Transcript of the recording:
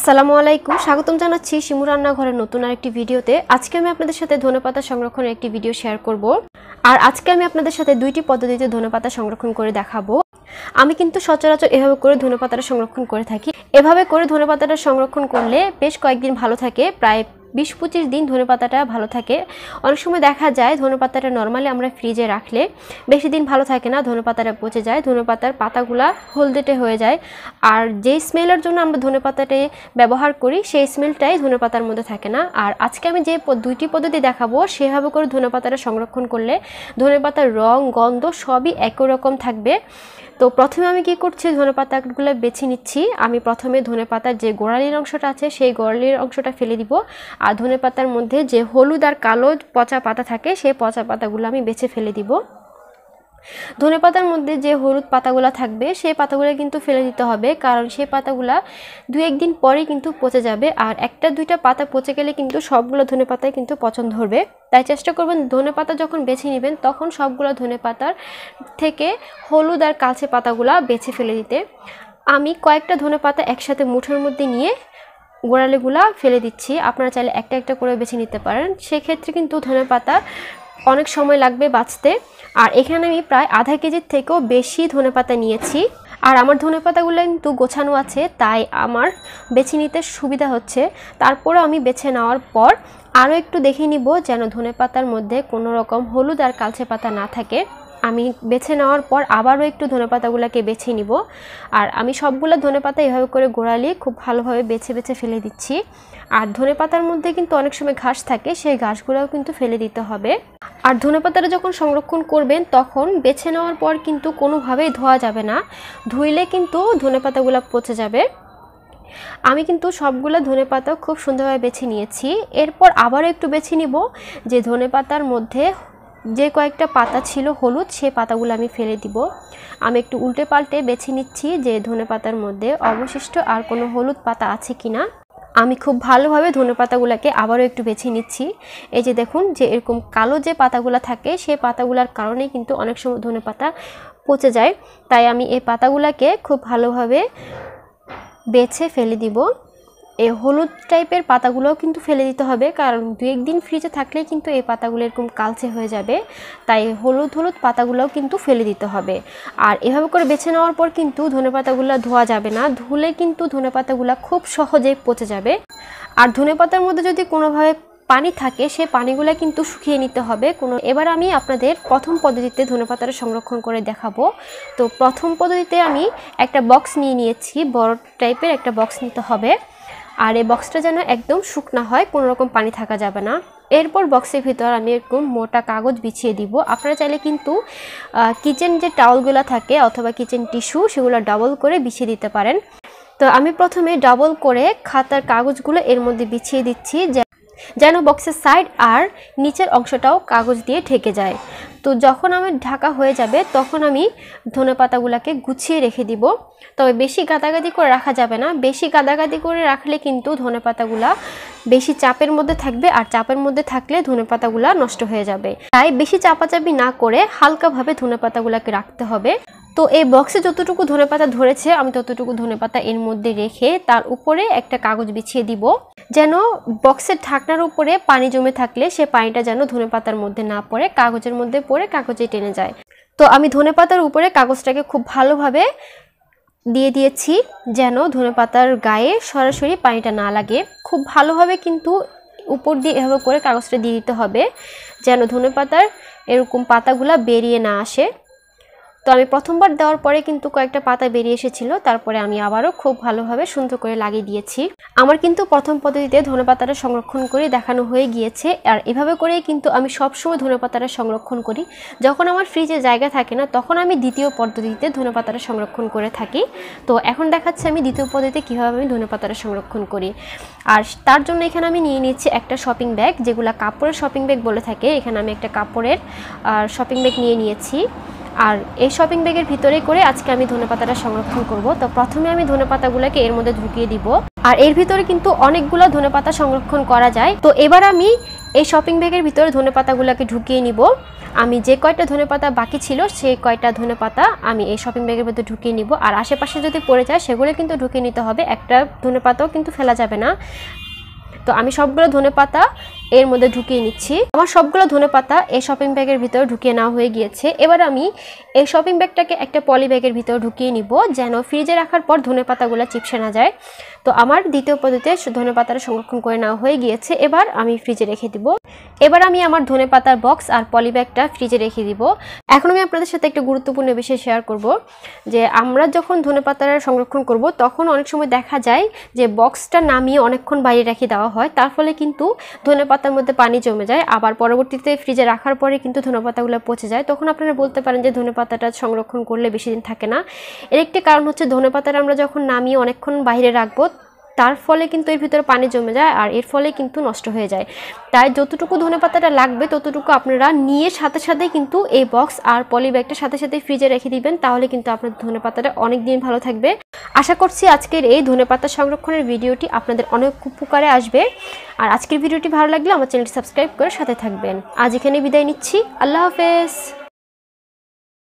আসসালামু আলাইকুম, স্বাগতম জানাচ্ছি শিমু রান্নাঘরের নতুন আরেকটি ভিডিওতে। আজকে আমি আপনাদের সাথে ধনেপাতা সংরক্ষণের একটি ভিডিও শেয়ার করব। আর আজকে আমি আপনাদের সাথে দুইটি পদ্ধতিতে ধনেপাতা সংরক্ষণ করে দেখাবো। আমি কিন্তু সচরাচর এভাবে করে ধনেপাতাটা সংরক্ষণ করে থাকি। এভাবে করে ধনেপাতাটা সংরক্ষণ করলে বেশ কয়েকদিন ভালো থাকে, প্রায় 20-25 দিন ধনেপাতাটা ভালো থাকে। অনেক সময় দেখা যায় ধনেপাতাটা নর্মালি আমরা ফ্রিজে রাখলে বেশি দিন ভালো থাকে না, ধনেপাতাটা পচে যায়, ধনেপাতার পাতাগুলা হলদেটে হয়ে যায়। আর যেই স্মেলের জন্য আমরা ধনেপাতাটা ব্যবহার করি সেই স্মেলটাই ধনেপাতার মধ্যে থাকে না। আর আজকে আমি যে দুইটি পদ্ধতি দেখাবো সেভাবে করে ধনেপাতাটা সংরক্ষণ করলে ধনেপাতার রং গন্ধ সবই একই রকম থাকবে। তো প্রথমে আমি কি করছি, ধনেপাতাগুলো বেছে নিচ্ছি। আমি প্রথমে ধনেপাতার যে গোড়ালির অংশটা আছে সেই গোড়ালির অংশটা ফেলে দিব। আর ধনেপাতার মধ্যে যে হলুদ আর কালো পচা পাতা থাকে সেই পচা পাতাগুলো আমি বেছে ফেলে দিব। ধনেপাতার মধ্যে যে হলুদ পাতাগুলো থাকবে সেই পাতাগুলো কিন্তু ফেলে দিতে হবে, কারণ সেই পাতাগুলো 2-1 দিন পরেই কিন্তু পচে যাবে। আর একটা দুইটা পাতা পচে গেলে কিন্তু সবগুলো ধনেপাতায় কিন্তু পচন ধরবে। তাই চেষ্টা করবেন ধনেপাতা যখন বেছে নেবেন তখন সবগুলো ধনেপাতার থেকে হলুদ আর কালচে পাতাগুলো বেছে ফেলে দিতে। আমি কয়েকটা ধনেপাতা একসাথে মুঠোর মধ্যে নিয়ে গোড়ালিগুলা ফেলে দিচ্ছি। আপনারা চাইলে একটা একটা করে বেছে নিতে পারেন, সেক্ষেত্রে কিন্তু ধনেপাতা অনেক সময় লাগবে বাঁচতে। আর এখানে আমি প্রায় আধা কেজির থেকেও বেশি ধনেপাতা নিয়েছি। আর আমার ধনেপাতাগুলো কিন্তু গোছানো আছে, তাই আমার বেছে নিতে সুবিধা হচ্ছে। তারপরেও আমি বেছে নেওয়ার পর আরও একটু দেখে নিব যেন ধনেপাতার মধ্যে কোনো রকম হলুদ আর কালচে পাতা না থাকে। আমি বেছে নেওয়ার পর আবারও একটু ধনেপাতাগুলোকে বেছে নিব। আর আমি সবগুলো ধনেপাতা এভাবে করে গোড়ালি খুব ভালোভাবে বেছে বেছে ফেলে দিচ্ছি। আর ধনেপাতার মধ্যে কিন্তু অনেক সময় ঘাস থাকে, সেই ঘাসগুলোও কিন্তু ফেলে দিতে হবে। আর ধনেপাতাটা যখন সংরক্ষণ করবেন তখন বেছে নেওয়ার পর কিন্তু কোনোভাবেই ধোয়া যাবে না, ধুইলে কিন্তু ধনেপাতাগুলো পচে যাবে। আমি কিন্তু সবগুলো ধনেপাতা খুব সুন্দরভাবে বেছে নিয়েছি। এরপর আবারও একটু বেছে নিব যে ধনেপাতার মধ্যে যে কয়েকটা পাতা ছিল হলুদ, সেই পাতাগুলো আমি ফেলে দিব। আমি একটু উল্টে পাল্টে বেছে নিচ্ছি যে ধনেপাতার মধ্যে অবশিষ্ট আর কোনো হলুদ পাতা আছে কিনা। আমি খুব ভালোভাবে ধনেপাতাগুলোকে আবারও একটু বেছে নিচ্ছি। এই যে দেখুন যে এরকম কালো যে পাতাগুলো থাকে সেই পাতাগুলোর কারণে কিন্তু অনেক সময় ধনেপাতা পচে যায়। তাই আমি এই পাতাগুলোকে খুব ভালোভাবে বেছে ফেলে দিব। এই হলুদ টাইপের পাতাগুলোও কিন্তু ফেলে দিতে হবে, কারণ 2-1 দিন ফ্রিজে থাকলেই কিন্তু এই পাতাগুলো এরকম কালচে হয়ে যাবে। তাই হলুদ পাতাগুলোও কিন্তু ফেলে দিতে হবে। আর এভাবে করে বেছে নেওয়ার পর কিন্তু ধনেপাতাগুলো ধোয়া যাবে না, ধুলে কিন্তু ধনেপাতাগুলো খুব সহজেই পচে যাবে। আর ধনেপাতার মধ্যে যদি কোনোভাবে পানি থাকে সেই পানিগুলো কিন্তু শুকিয়ে নিতে হবে। এবার আমি আপনাদের প্রথম পদ্ধতিতে ধনেপাতাটা সংরক্ষণ করে দেখাবো। তো প্রথম পদ্ধতিতে আমি একটা বক্স নিয়ে নিয়েছি, বড় টাইপের একটা বক্স নিতে হবে। আর এই বক্সটা যেন একদম শুকনা হয়, কোনো রকম পানি থাকা যাবে না। এরপর বক্সের ভিতর আমি এরকম মোটা কাগজ বিছিয়ে দিব। আপনারা চাইলে কিন্তু কিচেন যে টাওয়ালগুলো থাকে অথবা কিচেন টিস্যু সেগুলো ডাবল করে বিছিয়ে দিতে পারেন। তো আমি প্রথমে ডাবল করে খাতার কাগজগুলো এর মধ্যে বিছিয়ে দিচ্ছি যেন বক্সের সাইড আর নিচের অংশটাও কাগজ দিয়ে ঢেকে যায়। তো যখন আমার ঢাকা হয়ে যাবে তখন আমি ধনেপাতাগুলোকে গুছিয়ে রেখে দিব। তবে বেশি গাদাগাদি করে রাখা যাবে না, বেশি গাদাগাদি করে রাখলে কিন্তু ধনেপাতাগুলা বেশি চাপের মধ্যে থাকবে, আর চাপের মধ্যে থাকলে ধনেপাতাগুলা নষ্ট হয়ে যাবে। তাই বেশি চাপাচাপি না করে হালকাভাবে ধনেপাতাগুলোকে রাখতে হবে। তো এই বক্সে যতটুকু ধনেপাতা ধরেছে আমি ততটুকু ধনেপাতা এর মধ্যে রেখে তার উপরে একটা কাগজ বিছিয়ে দিব, যেন বক্সের ঢাকনার উপরে পানি জমে থাকলে সে পানিটা যেন ধনেপাতার মধ্যে না পড়ে, কাগজের মধ্যে পড়ে কাগজে টেনে যায়। তো আমি ধনেপাতার উপরে কাগজটাকে খুব ভালোভাবে দিয়ে দিয়েছি যেন ধনেপাতার গায়ে সরাসরি পানিটা না লাগে। খুব ভালোভাবে কিন্তু উপর দিয়ে এভাবে করে কাগজটা দিয়ে দিতে হবে যেন ধনেপাতার এরকম পাতাগুলা বেরিয়ে না আসে। তো আমি প্রথমবার দেওয়ার পরে কিন্তু কয়েকটা পাতা বেরিয়ে এসেছিল, তারপরে আমি আবারও খুব ভালোভাবে সুন্দর করে লাগিয়ে দিয়েছি। আমার কিন্তু প্রথম পদ্ধতিতে ধনেপাতাটা সংরক্ষণ করে দেখানো হয়ে গিয়েছে। আর এভাবে করেই কিন্তু আমি সবসময় ধনেপাতাটা সংরক্ষণ করি। যখন আমার ফ্রিজে জায়গা থাকে না তখন আমি দ্বিতীয় পদ্ধতিতে ধনেপাতাটা সংরক্ষণ করে থাকি। তো এখন দেখাচ্ছি আমি দ্বিতীয় পদ্ধতিতে কীভাবে আমি ধনেপাতাটা সংরক্ষণ করি। আর তার জন্য এখানে আমি নিয়ে নিচ্ছি একটা শপিং ব্যাগ, যেগুলো কাপড়ের শপিং ব্যাগ বলে থাকে। এখানে আমি একটা কাপড়ের শপিং ব্যাগ নিয়ে নিয়েছি। আর এই শপিং ব্যাগের ভিতরে করে আজকে আমি ধনেপাতাটা সংরক্ষণ করব। তো প্রথমে আমি ধনেপাতাগুলোকে এর মধ্যে ঢুকিয়ে দিব। আর এর ভিতরে কিন্তু অনেকগুলো ধনেপাতা সংরক্ষণ করা যায়। তো এবার আমি এই শপিং ব্যাগের ভিতরে ধনেপাতাগুলোকে ঢুকিয়ে নিব। আমি যে কয়টা ধনেপাতা বাকি ছিল সেই কয়টা ধনেপাতা আমি এই শপিং ব্যাগের ভিতরে ঢুকিয়ে নিব। আর আশেপাশে যদি পড়ে যায় সেগুলো কিন্তু ঢুকিয়ে নিতে হবে, একটা ধনেপাতাও কিন্তু ফেলা যাবে না। তো আমি সবগুলো ধনেপাতা এর মধ্যে ঢুকিয়ে নিচ্ছি। আমার সবগুলো ধনেপাতা এই শপিং ব্যাগের ভিতরে ঢুকিয়ে নেওয়া হয়ে গিয়েছে। এবার আমি এই শপিং ব্যাগটাকে একটা পলি ব্যাগের ভিতরে ঢুকিয়ে নিব, যেন ফ্রিজে রাখার পর ধনেপাতাগুলো চিপসে না যায়। তো আমার দ্বিতীয় পদ্ধতিতে ধনেপাতাটা সংরক্ষণ করে নেওয়া হয়ে গিয়েছে। এবার আমি ফ্রিজে রেখে দিব। এবার আমি আমার ধনেপাতার বক্স আর পলি ব্যাগটা ফ্রিজে রেখে দিব। এখন আমি আপনাদের সাথে একটা গুরুত্বপূর্ণ বিষয় শেয়ার করব, যে আমরা যখন ধনেপাতাটা সংরক্ষণ করব তখন অনেক সময় দেখা যায় যে বক্সটা নামিয়ে অনেকক্ষণ বাইরে রেখে দেওয়া হয়, তার ফলে কিন্তু ধনেপাতার মধ্যে পানি জমে যায়। আবার পরবর্তীতে ফ্রিজে রাখার পরে কিন্তু ধনেপাতাগুলো পচে যায়। তখন আপনারা বলতে পারেন যে ধনেপাতাটা সংরক্ষণ করলে বেশি দিন থাকে না। এর একটি কারণ হচ্ছে ধনেপাতাটা আমরা যখন নামিয়ে অনেকক্ষণ বাইরে রাখবো তার ফলে কিন্তু এর ভিতরে পানি জমে যায় আর এর ফলে কিন্তু নষ্ট হয়ে যায়। তাই যতটুকু ধনেপাতাটা লাগবে ততটুকু আপনারা নিয়ে সাথে সাথে কিন্তু এই বক্স আর পলি ব্যাগটা সাথে সাথে ফ্রিজে রেখে দিবেন, তাহলে কিন্তু আপনার ধনেপাতাটা অনেক দিন ভালো থাকবে। আশা করছি আজকের এই ধনেপাতা সংরক্ষণের ভিডিওটি আপনাদের অনেক উপকারে আসবে। আর আজকের ভিডিওটি ভালো লাগলে আমার চ্যানেলটি সাবস্ক্রাইব করে সাথে থাকবেন। আজ এখানে বিদায় নিচ্ছি। আল্লাহ হাফেজ।